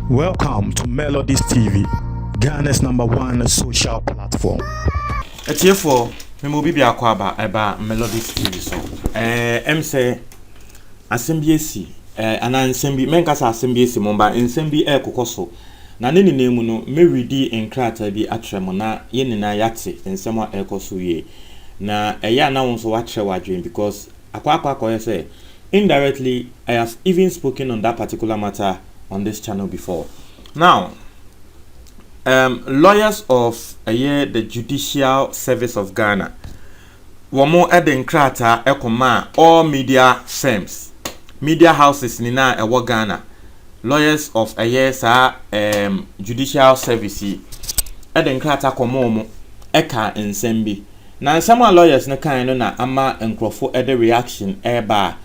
Welcome to Melodies TV, Ghana's #1 social platform. It's here for me will be about Melodies TV so. Say Assembly and Assembly Menkasa Assembly Momba Incendiary Kokoso. Na nini nemu no me ready enkrata bi atremo na ye nina yate ensemo ekoso ye. Na eya na won so watre wadwen because akwa say indirectly I have even spoken on that particular matter on this channel before. Now, lawyers of the Judicial Service of Ghana, wamo eden krata ekoma all media firms, media houses nina ewo Ghana, lawyers of Judicial Service, eden krata komo eka ensembi. Na some lawyers na kind na ama enkrofo ede reaction eba.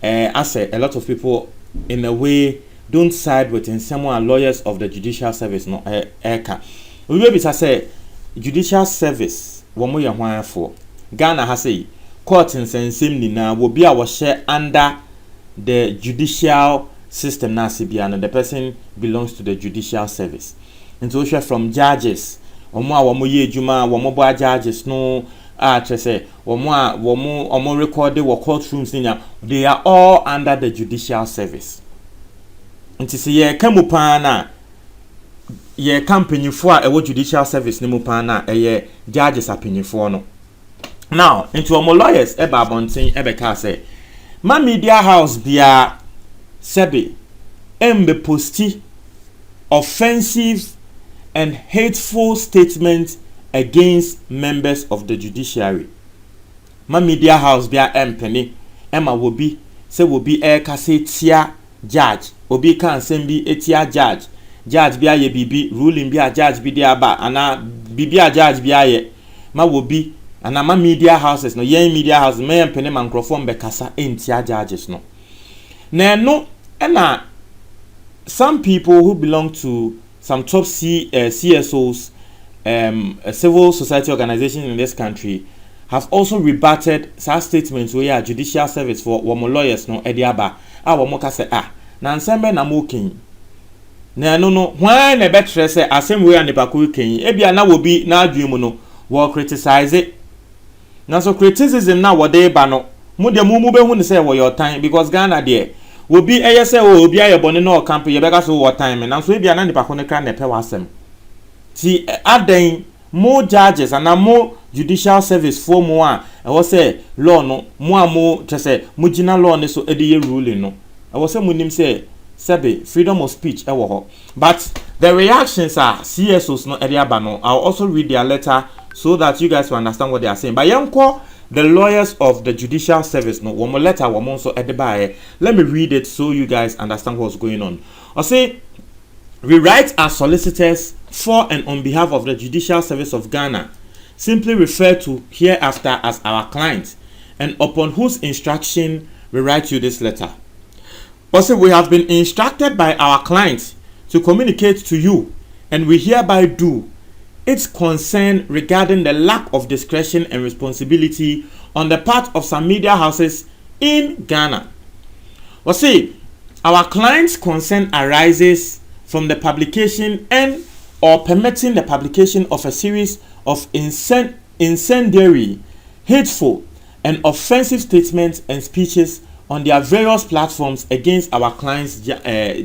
I say a lot of people in a way don't side with some lawyers of the Judicial Service no eka. We will be say Judicial Service womo ye hwan for Ghana has say court in sensem ni na will be our share under the judicial system na CBN and the person belongs to the Judicial Service. And so share from judges womo ye juma womo bo judges no say womo recorded wo courtrooms ninya, they are all under the Judicial Service. Nti se ye kamu pa na ye campanyfo a ewo Judicial Service ni mu pa na eye judges apanyfo no. Now into omo lawyers eba abonten ebeka say ma media house bia sebe embe posti offensive and hateful statements against members of the judiciary. Ma media house bia empene ema wobi se wobi kase tia judge obi kan sembi etia judge bia ye bibi ruling bia judge bi dia ba ana bibi a judge bia ye ma wobi ana ma media houses no yen media house me empene microphone be kasa entia judges no na no na some people who belong to some top CSOs civil society organizations in this country have also rebutted such statements where Judicial Service for womo lawyers no ediaba womo ka say na nsembe na mo ken na no hwan na betre say asem we anipa ko ken ebia na wobi na adwen mu no wo criticize it. Na so criticism na wo dey ba no mo de mu be hu ne say wo your time because Ghana there wobi say obi ayebone na o camp ye beka so wo time na so ebia na nipa ko ne kra na pe wasem ti aden more judges and more Judicial Service for more I was say law no more just say mujina law ne so ede ye ruling no I was say munim say sebe freedom of speech ewo ho but the reactions are CSOs no ede aba no. I'll also read their letter so that you guys will understand what they are saying. But yanko the lawyers of the Judicial Service no one more letter one more so ede ba let me read it so you guys understand what's going on. I say we write as solicitors for and on behalf of the Judicial Service of Ghana, simply refer to hereafter as our client, and upon whose instruction we write you this letter. Also, we have been instructed by our client to communicate to you, and we hereby do, its concern regarding the lack of discretion and responsibility on the part of some media houses in Ghana. Our client's concern arises from the publication and or permitting the publication of a series of incendiary, hateful, and offensive statements and speeches on their various platforms against our clients'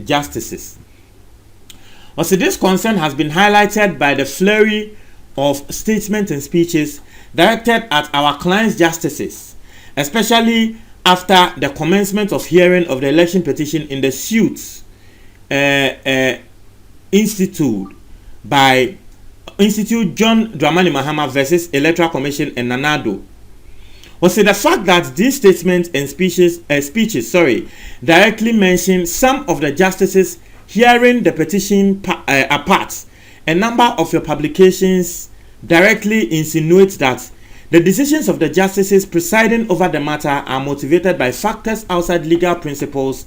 justices. This concern has been highlighted by the flurry of statements and speeches directed at our clients' justices, especially after the commencement of hearing of the election petition in the suits Institute John Dramani Mahama versus Electoral Commission and Nanado. The fact that these statements and speeches directly mention some of the justices hearing the petition apart. A number of your publications directly insinuate that the decisions of the justices presiding over the matter are motivated by factors outside legal principles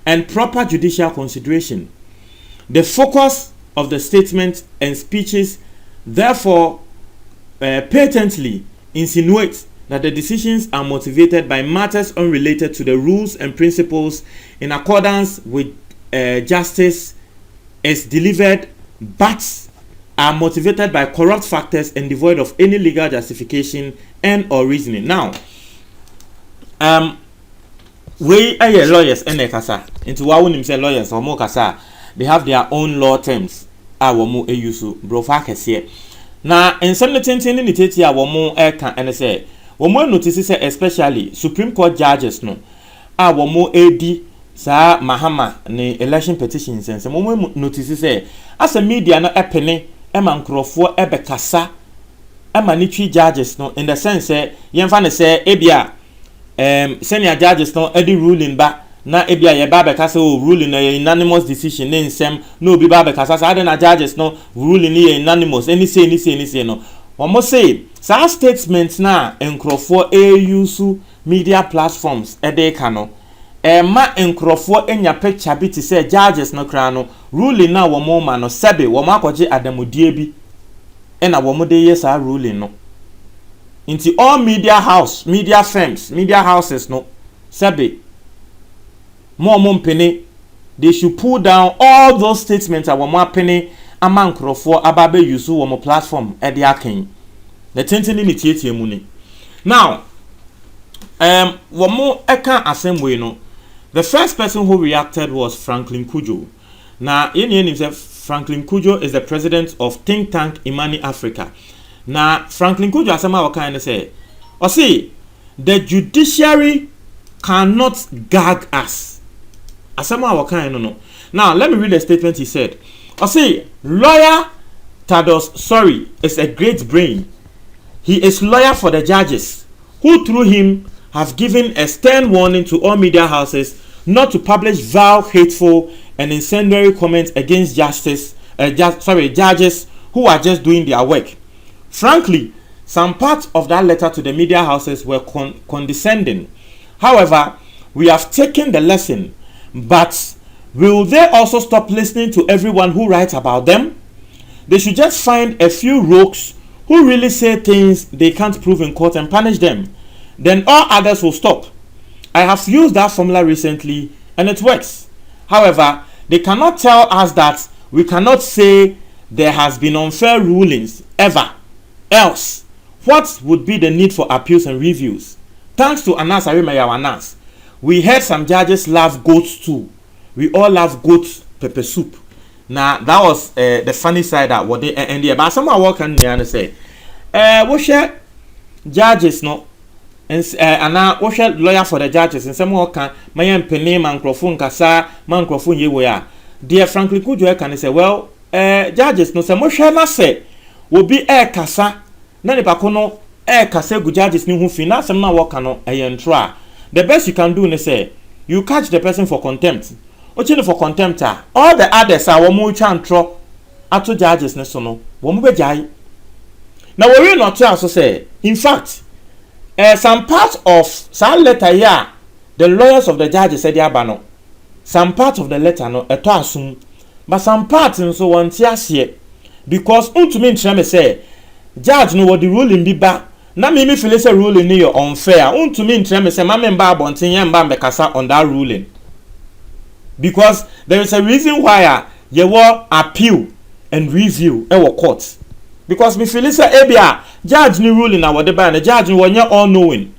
and proper judicial consideration. The focus of the statements and speeches therefore patently insinuates that the decisions are motivated by matters unrelated to the rules and principles in accordance with justice is delivered, but are motivated by corrupt factors and devoid of any legal justification and or reasoning. Now, we are lawyers and kasa. Into what we say lawyers or more kasa, they have their own law terms. Awomu eyusu brofa kese. Na in some tentin ni tete awomu eka and say, womu notice say especially Supreme Court judges no. Awomu edi sa mahama ni election petitions and some womu notice say as a media no epene ema nkrofo ebe kasa ema ni twi judges no in the sense say yemfa ne say ebia senior judges no edi ruling ba na ebia ye ba be kasa o ruling na unanimous decision ne nsem no obi ba be kasa sa na judges no ruling ni unanimous any say no omo say sa statements na nkrofo use media platforms ede ka no ma nkrofo enya picture bi ti say judges no kra no ruling na wo mo ma no sebe wo ma akwaje adamodie bi na wo mo de yes a ruling no into all media firms, media houses no sebe more penny they should pull down all those statements that were more penny among nkrofo ababe use wo mo platform e de aken the tentini ni tietie mu ni now wo mo eka assembly no. The first person who reacted was Franklin Kujo. Now, Franklin Kujo is the president of think tank Imani Africa. Now, Franklin Kujo asema wakane say, or see, the judiciary cannot gag us. Asema wakane no. Now, let me read the statement he said. Or see, lawyer Tados Sorry is a great brain. He is lawyer for the judges, who through him have given a stern warning to all media houses not to publish vile, hateful, and incendiary comments against judges who are just doing their work. Frankly, some parts of that letter to the media houses were condescending. However, we have taken the lesson, but will they also stop listening to everyone who writes about them? They should just find a few rogues who really say things they can't prove in court and punish them. Then all others will stop. I have used that formula recently and it works. However, they cannot tell us that we cannot say there has been unfair rulings ever. Else, what would be the need for appeals and reviews? Thanks to Anas Arimeyaw Anas, we heard some judges love goats too. We all love goat pepper soup. Now that was the funny side that what they and the but someone walk in there and say, we share judges no. And now we share lawyer for the judges and some more can my penny microphone kasa microphone ye we are. Dear Franklin Kujo can say, well, judges no some share na say will be kasa na ne bakono kasa gu judges ni hu fi na some na work no entra. The best you can do is say you catch the person for contempt. Ochine for contempt all the others are wo mu chantro ato judges ne so no wo mu bejai. Now we not tell so say in fact some part of some letter here the lawyers of the judges said abano some part of the letter no eto asum but some part so want here because untumi ntreme say judge no what the ruling be ba na me feel say ruling ni unfair untumi ntreme say ma member abonten yemba mbekasa on that ruling because there is a reason why you will appeal and review our court because me feel say ebia judge ni ruling na wode buy na judge wonye all knowing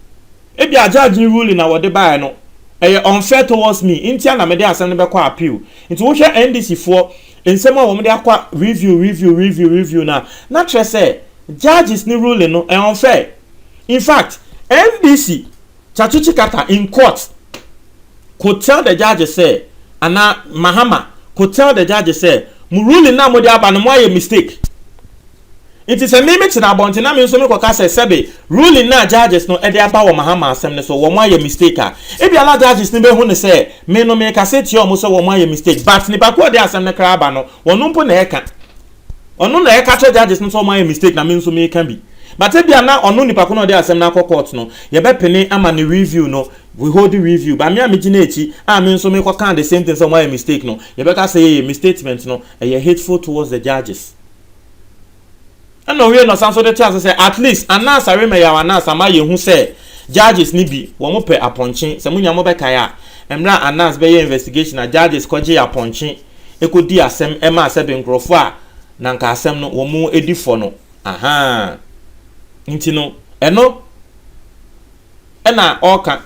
ebia judge ni ruling na wode buy no unfair towards me intia na me dey asem be kwa appeal into wo hwe NDC for nsem a wo me dey akwa review na tre say judges ni ruling no unfair. In fact, NDC chachuchi kata in court could tell the judge say ana Mahama could tell the judge say mu ruling na mo dey aba no mo aye mistake. It is a limit na bonti na me nso me kwaka say sebe ruling na judges no e dey aba wo Mahama asem ne so wo mo aye mistake a e bia na judges ni be hu ne say me no me ka say ti o mo so wo mo aye mistake but ni ba ko dey asem ne kra aba no wonu mpo na eka onu na eka cho judges no so mo aye mistake na me nso me ka bi but e bia na onu nipa ko no dey asem na court no ye be pene ama ne review no we hold the review but me amegina echi me nso me kwaka the same thing so mo aye mistake no ye be ka say misstatement no e hateful towards the judges. And no we no san so the chance say at least anasa rema ya anasa ma ye hu say judges ni bi wo mo pe aponche se munya mo be kai a emra anas be ye investigation na judges koje aponche ekodi asem e ma asebe nkrofo a na nka asem no wo mo edifo no aha nti no eno na oka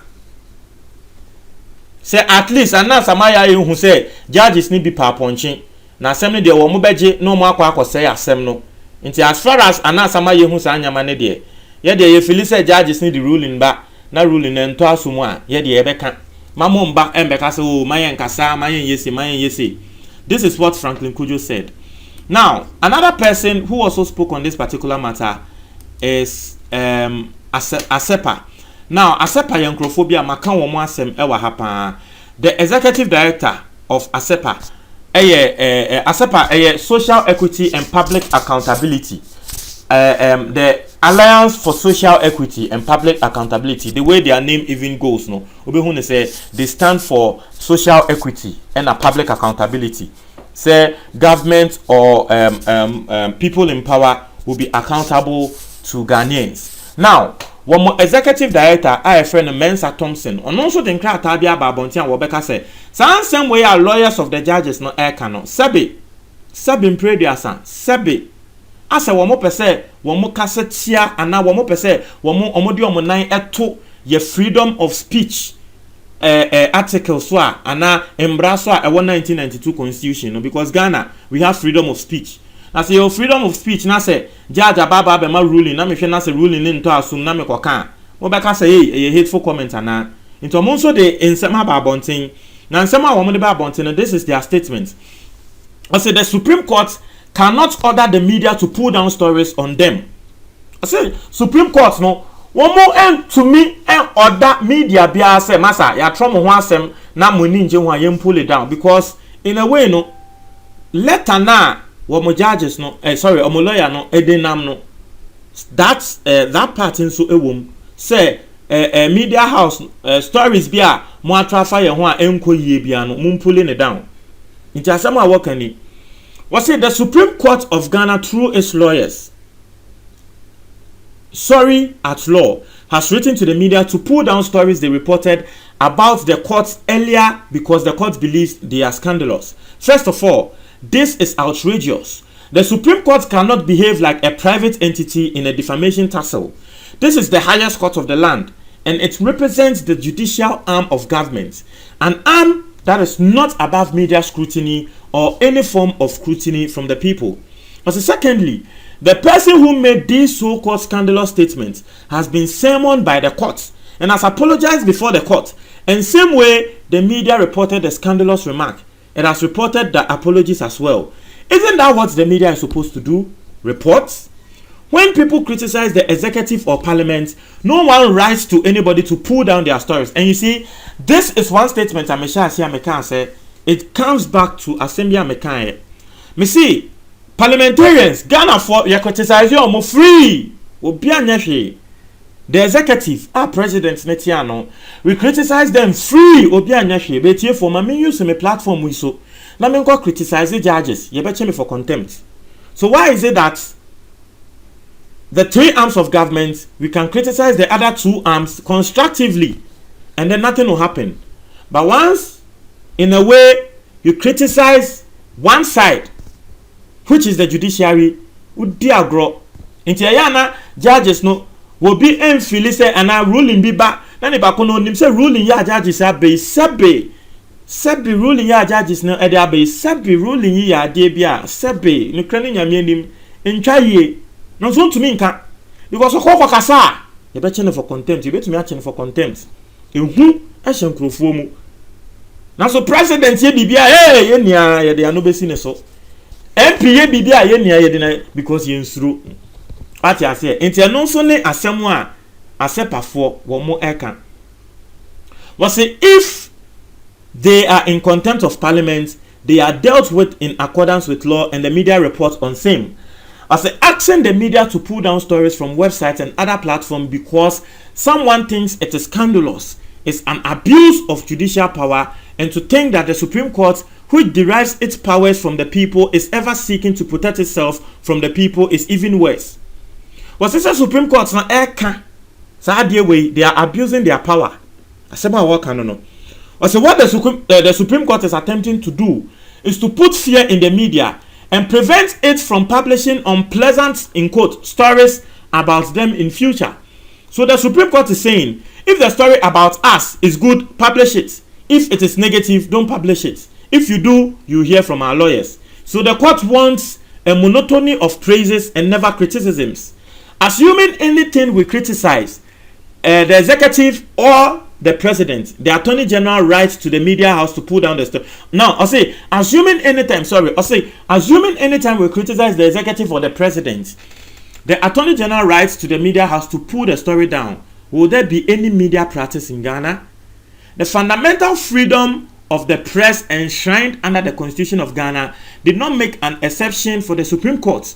say at least anasa ma ya ye hu say judges ni bi pa aponche na asem no de wo mo beje no mo akwa say asem no nti as far as anasa ma ye hu sa anyama ne de ye de ye feel say judges ni the ruling ba na ruling ento asumu a ye de ye beka mamo mba embeka say oh mayen kasa mayen yesi. This is what Franklin Kujo said. Now another person who also spoke on this particular matter is Asepa. Now Asepa yankrofobia maka wo mo asem ewa hapa. The executive director of Asepa Asepa social equity and public accountability. The Alliance for Social Equity and Public Accountability, the way their name even goes, no, say they stand for social equity and a public accountability. Say government or people in power will be accountable to Ghanaians. Now, one more executive director, I friend Mensa Thompson, and also the crowd Tabia Babontia Wobeka say, some way are lawyers of the judges no air canon. Sebi Predia San, Sebi. Asa womo pese womo kasetia ana womo pese womo omodi omonan eto ye freedom of speech article so ana embraso a 1992 constitution no, because Ghana we have freedom of speech. Na say your freedom of speech na say judge ababa be ma ruling na me hwe na say ruling ni nto asum na me koka wo be ka say ye hateful comment ana into mo so de ensema ba bonten na ensema womo de ba bonten. This is their statement. I say the Supreme Court cannot order the media to pull down stories on them. I say Supreme Court no one more end to me and order media bia say masa ya tro mo ho asem na money nje ho ayem pull it down, because in a way no letter na wo mo judges no o mo lawyer no edenam no that part nso ewom say media house stories bia mo atrafa ye ho a enko yie bia no mo pull it down. It asem a work ani. Was it the Supreme Court of Ghana through its lawyers, Sorry at Law, has written to the media to pull down stories they reported about the courts earlier because the court believes they are scandalous. First of all, this is outrageous. The Supreme Court cannot behave like a private entity in a defamation tussle. This is the highest court of the land, and it represents the judicial arm of government, an arm that is not above media scrutiny or any form of scrutiny from the people. But secondly, the person who made these so-called scandalous statements has been summoned by the court and has apologized before the court. In same way, the media reported the scandalous remark. It has reported the apologies as well. Isn't that what the media is supposed to do? Report? When people criticize the executive or parliament, no one writes to anybody to pull down their stories. And you see, this is one statement I say. It comes back to Assembly American. Me see, parliamentarians, Ghana for you criticize you more free. The executive, our president Netiano, we criticize them free. But here for me use my platform we so. Now me go criticize the judges. You bet me for contempt. So why is it that the three arms of government, we can criticize the other two arms constructively and then nothing will happen? But once, in a way, you criticize one side, which is the judiciary, would dear grow. Into Ayana, judges no will be enfilise and a ruling be back. Then if I can say ruling ya judges are be Sebi ruling ya judges no ede be Sebi ruling ya debia Sebi no krani nyame nim ntwaye. No so to me nka because okoko kasa you be chene for contempt, you bet me chene for contempt ehu ehye nkrofo mu na so president ye bibia ye nia ye de anobesi ne so MP ye bibia ye nia ye de na because ye nsuro ati ase enti no so ne asemu a asepafo wo mo eka was say if they are in contempt of parliament, they are dealt with in accordance with law and the media reports on same. As asking the media to pull down stories from websites and other platforms because someone thinks it is scandalous, is an abuse of judicial power and to think that the Supreme Court, which derives its powers from the people, is ever seeking to protect itself from the people is even worse. Was this a Supreme Court na eka? Way they are abusing their power. I said, what can no? So what the Supreme Court is attempting to do is to put fear in the media and prevent it from publishing unpleasant, in quote, stories about them in future. So the Supreme Court is saying, if the story about us is good, publish it. If it is negative, don't publish it. If you do, you hear from our lawyers. So the court wants a monotony of praises and never criticisms. Assuming anything we criticize, the executive or the president, the attorney general writes to the media house to pull down the story. Now, assuming anytime we criticize the executive or the president, the attorney general writes to the media house to pull the story down. Will there be any media practice in Ghana? The fundamental freedom of the press enshrined under the Constitution of Ghana did not make an exception for the Supreme Court.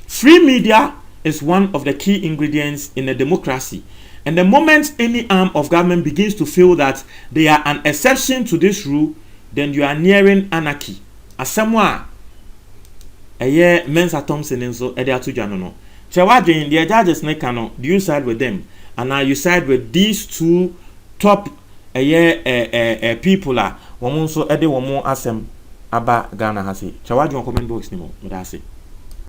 Free media is one of the key ingredients in a democracy. And the moment any arm of government begins to feel that they are an exception to this rule, then you are nearing anarchy. As someone, Mensa Thompson and so Ediatu Janono. Chawadin, the judges nekano, do you side with them? And now you side with these two top people. Woman so Eddie Womo Asem Aba Ghana Hasi. Chawadin comment box ni mo, Mudasi.